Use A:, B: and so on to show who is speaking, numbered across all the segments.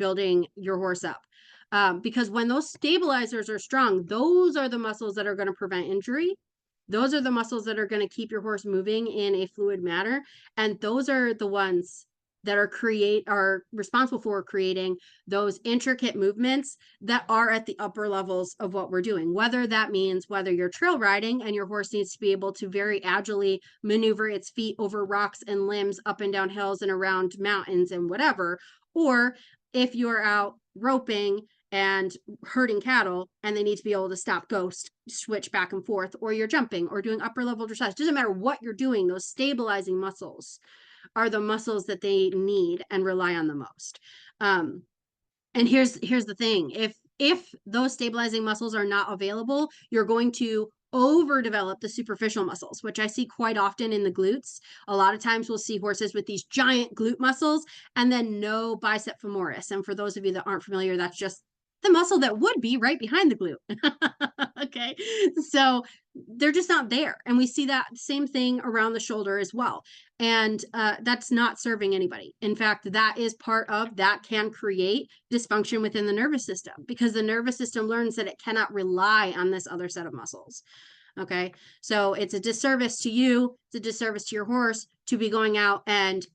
A: building your horse up. Because when those stabilizers are strong, those are the muscles that are going to prevent injury. Those are the muscles that are going to keep your horse moving in a fluid manner. And those are the ones that are responsible for creating those intricate movements that are at the upper levels of what we're doing. Whether that means whether you're trail riding and your horse needs to be able to very agilely maneuver its feet over rocks and limbs, up and down hills and around mountains and whatever, or if you're out roping and herding cattle and they need to be able to stop, go, switch back and forth, or you're jumping or doing upper level dressage. It doesn't matter what you're doing, those stabilizing muscles are the muscles that they need and rely on the most. And here's the thing. If those stabilizing muscles are not available, you're going to overdevelop the superficial muscles, which I see quite often in the glutes. A lot of times we'll see horses with these giant glute muscles and then no bicep femoris. And for those of you that aren't familiar, that's just the muscle that would be right behind the glute. Okay. So they're just not there. And we see that same thing around the shoulder as well. And that's not serving anybody. In fact, that is part of that can create dysfunction within the nervous system because the nervous system learns that it cannot rely on this other set of muscles. Okay. So it's a disservice to you. It's a disservice to your horse to be going out and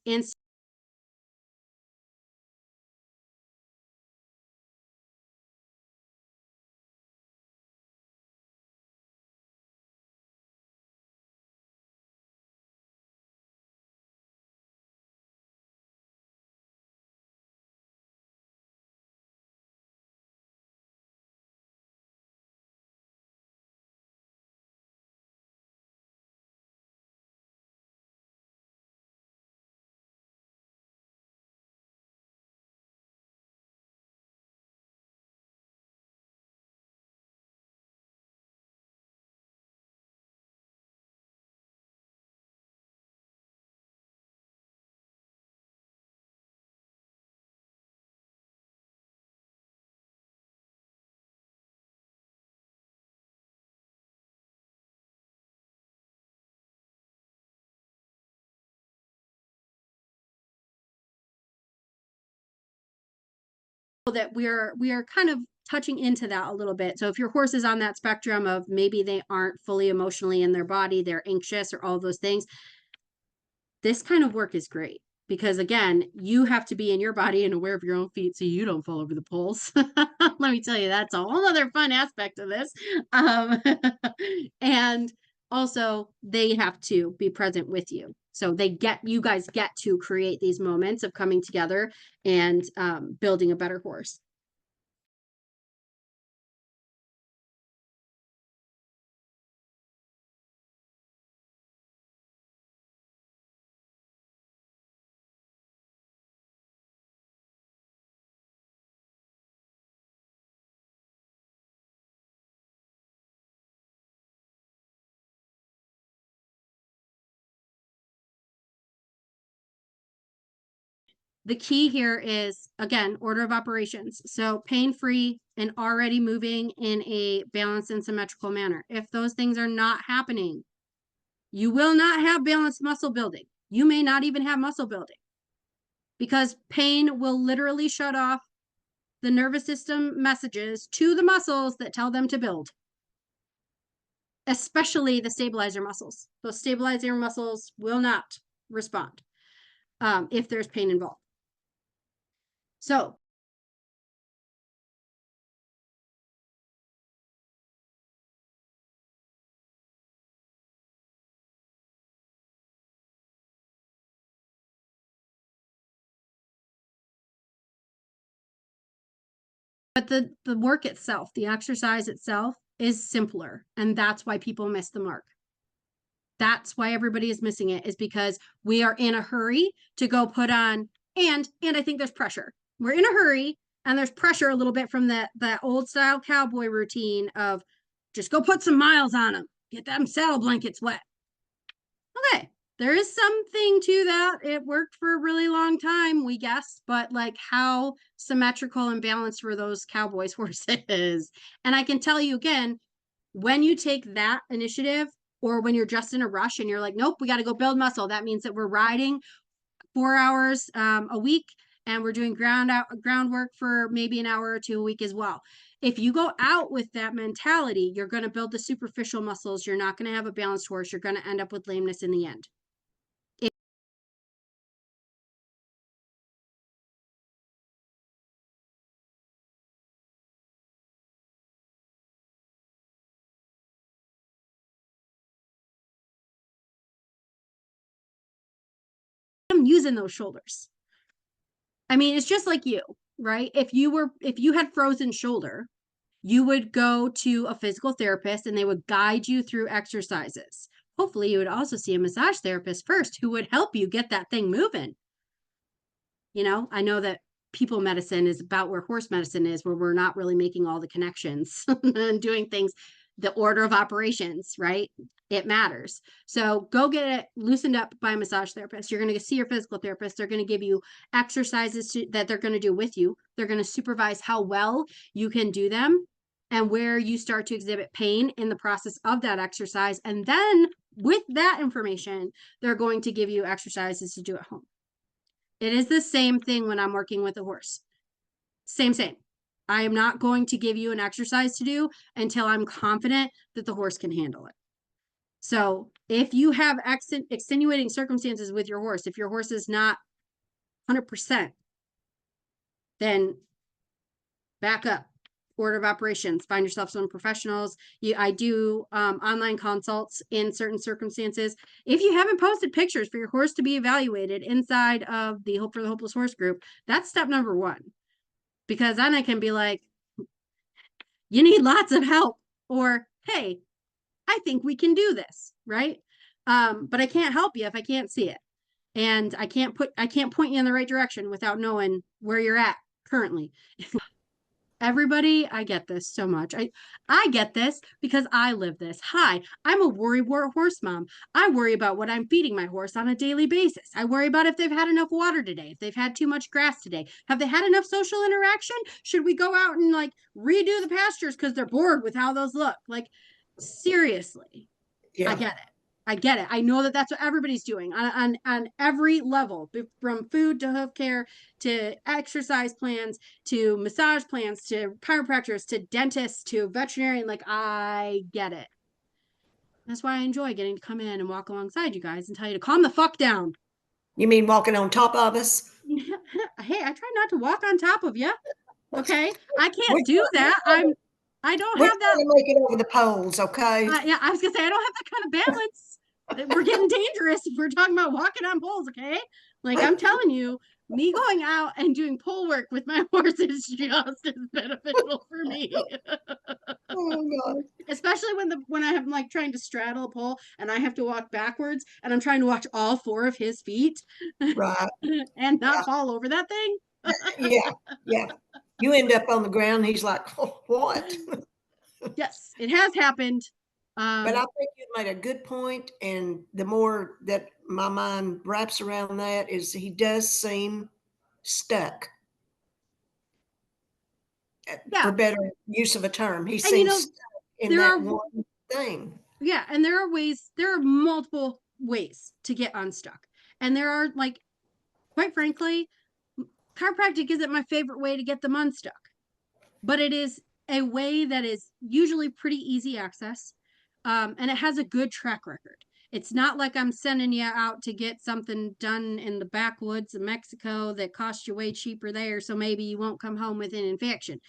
A: that we are kind of touching into that a little bit. So if your horse is on that spectrum of maybe they aren't fully emotionally in their body, they're anxious or all those things, this kind of work is great because again, you have to be in your body and aware of your own feet so you don't fall over the poles. Let me tell you, that's a whole other fun aspect of this. And also they have to be present with you. So you guys get to create these moments of coming together and building a better horse. The key here is, again, order of operations. So pain-free and already moving in a balanced and symmetrical manner. If those things are not happening, you will not have balanced muscle building. You may not even have muscle building because pain will literally shut off the nervous system messages to the muscles that tell them to build, especially the stabilizer muscles. Those stabilizer muscles will not respond if there's pain involved. So but the work itself, the exercise itself is simpler. And that's why people miss the mark. That's why everybody is missing it, is because we are in a hurry to go put on, and I think there's pressure. We're in a hurry and there's pressure a little bit from that old style cowboy routine of just go put some miles on them, get them saddle blankets wet. Okay, there is something to that. It worked for a really long time, we guessed, but like how symmetrical and balanced were those cowboys horses? And I can tell you again, when you take that initiative, or when you're just in a rush and you're like, nope, we got to go build muscle, that means that we're riding 4 hours a week and we're doing groundwork for maybe an hour or two a week as well. If you go out with that mentality, you're going to build the superficial muscles. You're not going to have a balanced horse. You're going to end up with lameness in the end. I'm using those shoulders. I mean, it's just like you, right? If you had frozen shoulder, you would go to a physical therapist and they would guide you through exercises. Hopefully, you would also see a massage therapist first who would help you get that thing moving. I know that people medicine is about where horse medicine is, where we're not really making all the connections and doing things, the order of operations, right? It matters. So go get it loosened up by a massage therapist. You're going to see your physical therapist. They're going to give you exercises that they're going to do with you. They're going to supervise how well you can do them and where you start to exhibit pain in the process of that exercise. And then with that information, they're going to give you exercises to do at home. It is the same thing when I'm working with a horse. Same. I am not going to give you an exercise to do until I'm confident that the horse can handle it. So if you have extenuating circumstances with your horse, if your horse is not 100%, then back up. Order of operations, find yourself some professionals. I do online consults in certain circumstances. If you haven't posted pictures for your horse to be evaluated inside of the Hope for the Hopeless Horse group, that's step number 1. Because then I can be like, you need lots of help, or hey, I think we can do this, right? But I can't help you if I can't see it. And I can't point you in the right direction without knowing where you're at currently. Everybody, I get this so much. I get this because I live this. Hi, I'm a worrywart horse mom. I worry about what I'm feeding my horse on a daily basis. I worry about if they've had enough water today, if they've had too much grass today. Have they had enough social interaction? Should we go out and like redo the pastures because they're bored with how those look? Like, seriously. Yeah. I get it. I know that that's what everybody's doing on every level, from food to hoof care to exercise plans to massage plans to chiropractors to dentists to veterinarian. Like, I get it. That's why I enjoy getting to come in and walk alongside you guys and tell you to calm the fuck down.
B: You mean walking on top of us?
A: Hey, I try not to walk on top of you. Okay, I can't do that. I don't have that.
B: To make it over the poles, okay?
A: Yeah, I was gonna say I don't have that kind of balance. We're getting dangerous if we're talking about walking on poles, okay? Like, I'm telling you, me going out and doing pole work with my horse is just as beneficial for me.
B: Oh God.
A: Especially when I am like trying to straddle a pole and I have to walk backwards and I'm trying to watch all 4 of his feet,
B: right,
A: and not fall over that thing.
B: yeah. You end up on the ground. He's like, oh, what?
A: Yes, it has happened.
B: But I think you made a good point, and the more that my mind wraps around that is he does seem stuck.
A: Yeah.
B: For better use of a term. He
A: and
B: seems stuck in that one thing.
A: Yeah, and there are multiple ways to get unstuck. And there are, like, quite frankly, chiropractic isn't my favorite way to get them unstuck, but it is a way that is usually pretty easy access. And it has a good track record. It's not like I'm sending you out to get something done in the backwoods of Mexico that costs you way cheaper there, so maybe you won't come home with an infection.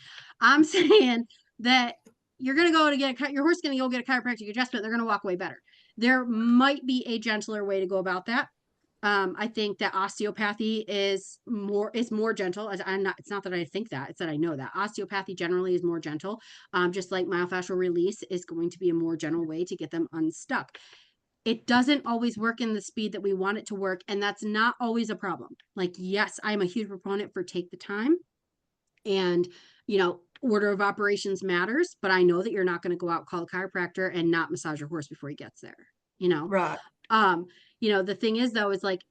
A: I'm saying that you're going to go to get your horse is going to go get a chiropractic adjustment. They're going to walk away better. There might be a gentler way to go about that. I think that osteopathy is more gentle. It's not that I think that, it's that I know that osteopathy generally is more gentle. Just like myofascial release is going to be a more general way to get them unstuck. It doesn't always work in the speed that we want it to work, and that's not always a problem. Like, yes, I'm a huge proponent for take the time, and order of operations matters, but I know that you're not going to go out, call a chiropractor, and not massage your horse before he gets there.
B: Right.
A: The thing is, though, is like,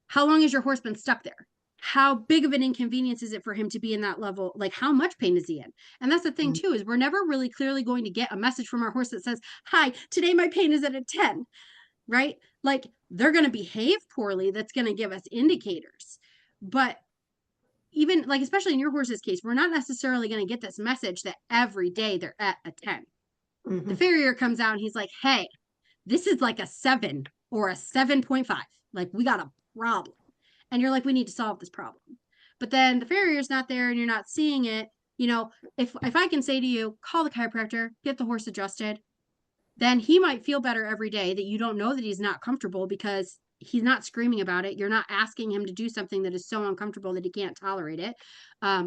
A: how long has your horse been stuck there? How big of an inconvenience is it for him to be in that level? Like, how much pain is he in? And that's the thing too, is we're never really clearly going to get a message from our horse that says, hi, today my pain is at a 10, right? Like, they're going to behave poorly. That's going to give us indicators. But even like, especially in your horse's case, we're not necessarily going to get this message that every day they're at a 10. The
B: Mhm.
A: farrier comes out and he's like, hey, this is like a 7 or a 7.5. Like, we got a problem. And you're like, we need to solve this problem. But then the farrier's not there and you're not seeing it. You know, if I can say to you, call the chiropractor, get the horse adjusted, then he might feel better every day that you don't know that he's not comfortable because he's not screaming about it. You're not asking him to do something that is so uncomfortable that he can't tolerate it.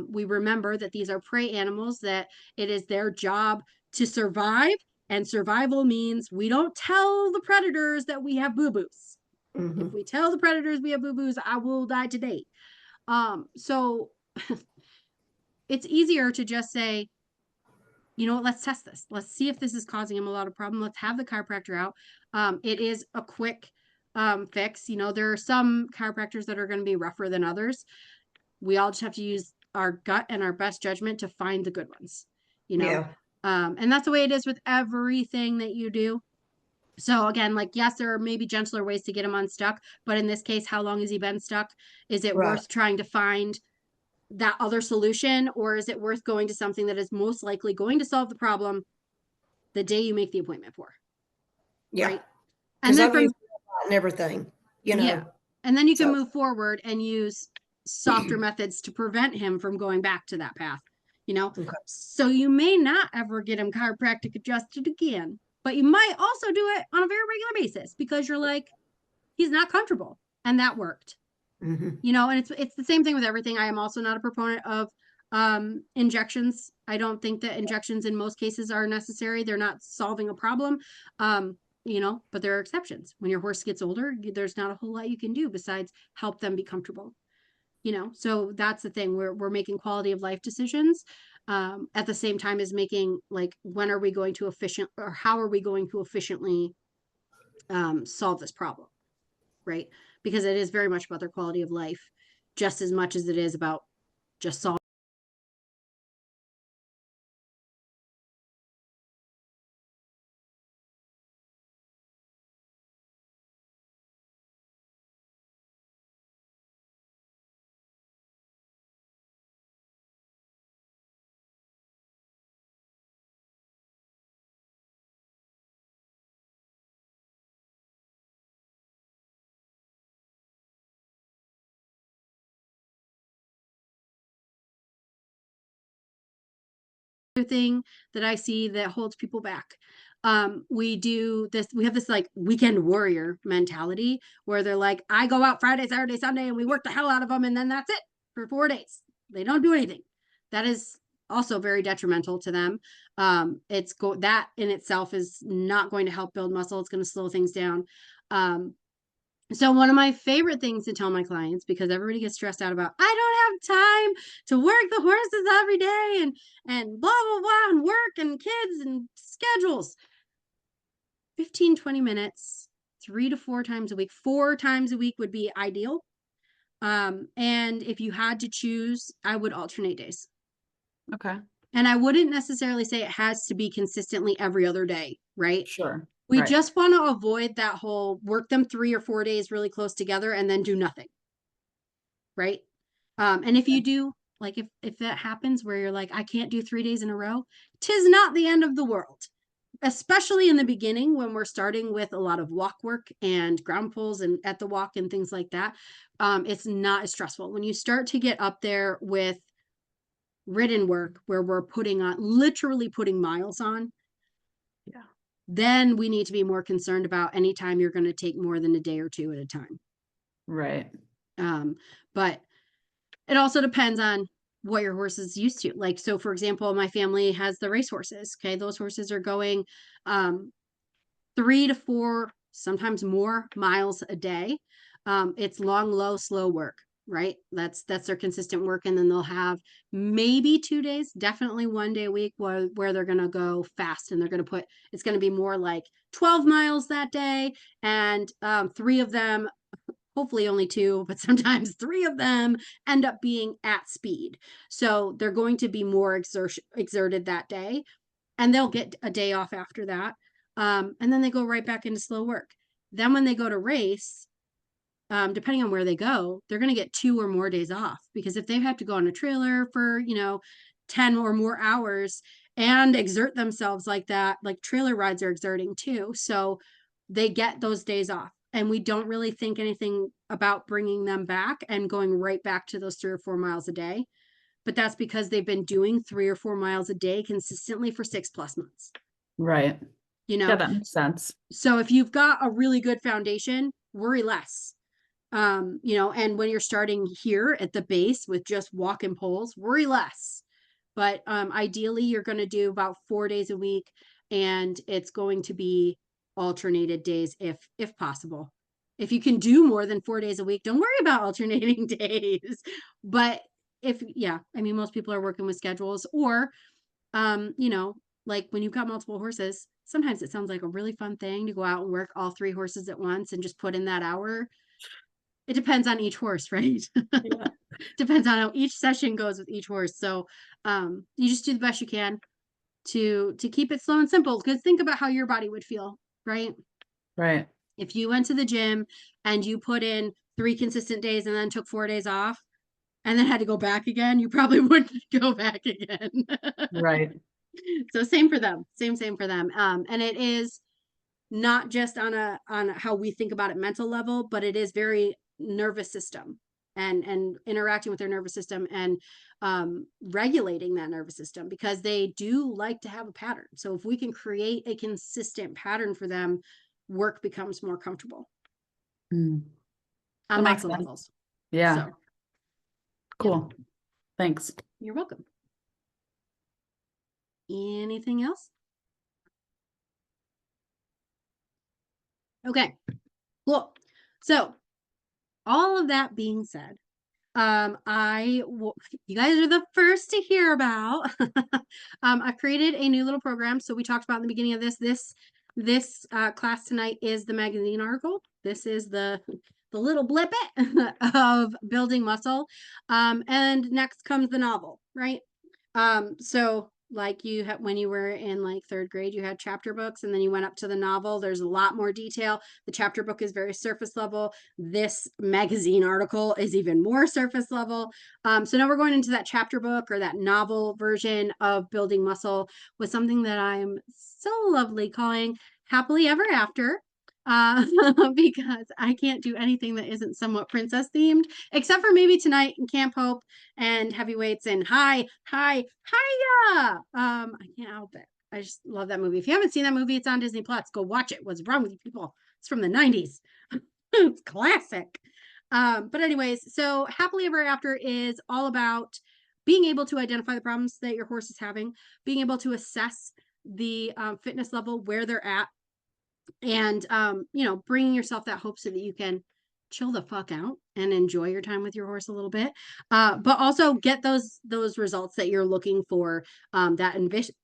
A: We remember that these are prey animals, that it is their job to survive, and survival means we don't tell the predators that we have boo-boos. If
B: Mhm.
A: we tell the predators we have boo-boos, I will die today. So it's easier to just say, you know what, let's test this. Let's see if this is causing him a lot of problem. Let's have the chiropractor out. It is a quick fix. You know, there are some chiropractors that are going to be rougher than others. We all just have to use our gut and our best judgment to find the good ones, you know.
B: Yeah.
A: And that's the way it is with everything that you do. So again, like, yes, there are maybe gentler ways to get him unstuck, but in this case, how long has he been stuck? Is it
B: Right.
A: worth trying to find that other solution, or is it worth going to something that is most likely going to solve the problem the day you make the appointment for?
B: Yeah.
A: Right. And
B: Because
A: then
B: I've used
A: from,
B: that and everything, you
A: yeah.
B: know.
A: And then you can
B: So,
A: move forward and use softer methods to prevent him from going back to that path, you know?
B: okay.
A: So you may not ever get him chiropractic adjusted again, but you might also do it on a very regular basis because you're like, he's not comfortable. And that worked.
B: Mhm.
A: You know, and it's the same thing with everything. I am also not a proponent of injections. I don't think that injections in most cases are necessary. They're not solving a problem. You know, but there are exceptions. When your horse gets older, there's not a whole lot you can do besides help them be comfortable. You know, so that's the thing. We're making quality of life decisions at the same time as making, like, when are we going to efficient, or how are we going to efficiently solve this problem, right? Because it is very much about their quality of life, just as much as it is about just solving. Thing that I see that holds people back. We have this like weekend warrior mentality where they're like, I go out Friday, Saturday, Sunday, and we work the hell out of them, and then that's it for 4 days. They don't do anything. That is also very detrimental to them. That in itself is not going to help build muscle. It's going to slow things down. Um, so one of my favorite things to tell my clients, because everybody gets stressed out about, I don't have time to work the horses every day and blah blah blah, and work and kids and schedules. 15, 20 minutes, 3 to 4 times a week. 4 times a week would be ideal. And if you had to choose, I would alternate days.
C: Okay.
A: And I wouldn't necessarily say it has to be consistently every other day, right?
C: Sure.
A: We
C: Right.
A: just want to avoid that whole work them 3 or 4 days really close together and then do nothing. Right. And if you do, like, if that happens where you're like, I can't do 3 days in a row, 'tis not the end of the world. Especially in the beginning when we're starting with a lot of walk work and ground pulls and at the walk and things like that. It's not as stressful. When you start to get up there with ridden work where we're literally putting miles on,
C: Yeah.
A: then we need to be more concerned about any time you're going to take more than a day or two at a time.
C: Right.
A: But it also depends on what your horse is used to. Like, so for example, my family has the race horses. Okay. Those horses are going 3 to 4, sometimes more miles a day. It's long, low, slow work, right? That's their consistent work. And then they'll have maybe 2 days, definitely one day a week where they're gonna go fast, and they're gonna it's gonna be more like 12 miles that day. And 3 of them, hopefully only 2, but sometimes 3 of them end up being at speed. So they're going to be more exerted that day, and they'll get a day off after that. And then they go right back into slow work. Then when they go to race, depending on where they go, they're going to get 2 or more days off, because if they have to go on a trailer for, 10 or more hours and exert themselves like that, like trailer rides are exerting too. So they get those days off. And we don't really think anything about bringing them back and going right back to those 3 or 4 miles a day. But that's because they've been doing 3 or 4 miles a day consistently for 6+ months,
C: Right.
A: you
C: Yeah,
A: know?
C: that makes sense.
A: So if you've got a really good foundation, worry less. And when you're starting here at the base with just walking poles, worry less. But ideally, you're going to do about 4 days a week, and it's going to be alternated days if possible. If you can do more than 4 days a week, don't worry about alternating days. But most people are working with schedules, or um, you know, like when you've got multiple horses, sometimes it sounds like a really fun thing to go out and work all 3 horses at once and just put in that hour. It depends on each horse, right?
C: Yeah.
A: Depends on how each session goes with each horse. So you just do the best you can to keep it slow and simple, because think about how your body would feel, right?
C: Right.
A: If you went to the gym and you put in 3 consistent days and then took 4 days off and then had to go back again, you probably wouldn't go back again.
C: Right.
A: So same for them. Same for them. And it is not just on how we think about it mental level, but it is very nervous system, and interacting with their nervous system, and regulating that nervous system, because they do like to have a pattern. So if we can create a consistent pattern for them, work becomes more comfortable
C: Mm. That
A: on
C: makes
A: lots of
C: sense.
A: levels.
C: Yeah.
A: So
C: Cool. Thanks.
A: you're welcome. Anything else? Okay, cool. So all of that being said, you guys are the first to hear about. I created a new little program. So we talked about in the beginning of this class tonight is the magazine article. This is the little blippet of building muscle. And next comes the novel, right? So like you had when you were in like 3rd grade, you had chapter books, and then you went up to the novel. There's a lot more detail. The chapter book is very surface level. This magazine article is even more surface level. So now we're going into that chapter book, or that novel version of building muscle, with something that I'm so lovely calling Happily Ever After. Because I can't do anything that isn't somewhat princess themed, except for maybe tonight in Camp Hope and heavyweights and hiya. I can't help it. I just love that movie. If you haven't seen that movie, it's on Disney Plus. Go watch it. What's wrong with you people? It's from the 90s. It's classic. But anyways, so Happily Ever After is all about being able to identify the problems that your horse is having, being able to assess the fitness level where they're at, and bringing yourself that hope so that you can chill the fuck out and enjoy your time with your horse a little bit, but also get those results that you're looking for, that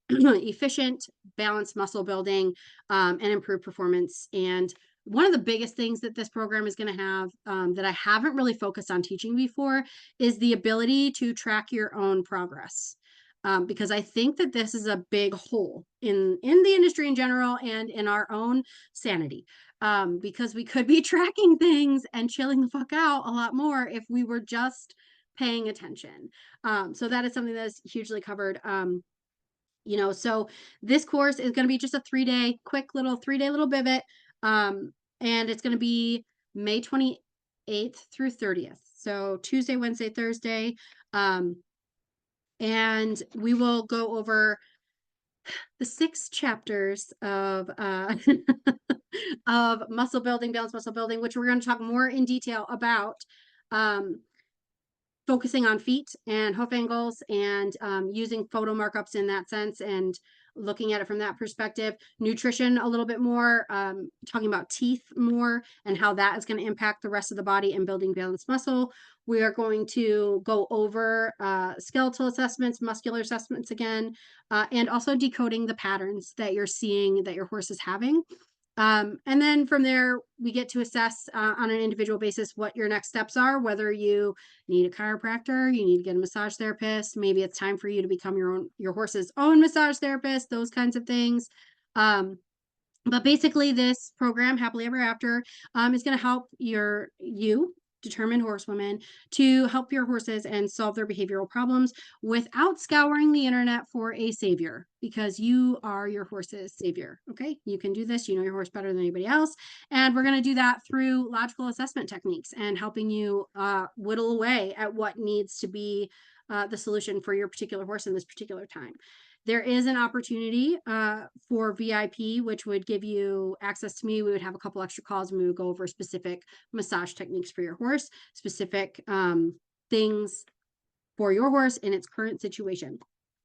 A: efficient, balanced muscle building, and improved performance. And one of the biggest things that this program is going to have, that I haven't really focused on teaching before, is the ability to track your own progress. Because I think that this is a big hole in the industry in general, and in our own sanity, because we could be tracking things and chilling the fuck out a lot more if we were just paying attention. So that is something that is hugely covered. So this course is going to be just a 3-day, quick little 3-day little pivot, and it's going to be May 28th through 30th. So Tuesday, Wednesday, Thursday. And we will go over the 6 chapters of of muscle building, balanced muscle building, which we're going to talk more in detail about, focusing on feet and hoof angles, and using photo markups in that sense, and looking at it from that perspective. Nutrition a little bit more, talking about teeth more and how that is going to impact the rest of the body and building balanced muscle. We are going to go over skeletal assessments, muscular assessments again, and also decoding the patterns that you're seeing that your horse is having. And then from there, we get to assess on an individual basis what your next steps are, whether you need a chiropractor, you need to get a massage therapist, maybe it's time for you to become your horse's own massage therapist, those kinds of things. But basically, this program, Happily Ever After, is going to help you determined horsewomen to help your horses and solve their behavioral problems without scouring the internet for a savior, because you are your horse's savior. Okay, you can do this. You know your horse better than anybody else, and we're going to do that through logical assessment techniques and helping you whittle away at what needs to be the solution for your particular horse in this particular time. There is an opportunity for VIP, which would give you access to me. We would have a couple extra calls and we would go over specific massage techniques for your horse, specific things for your horse in its current situation.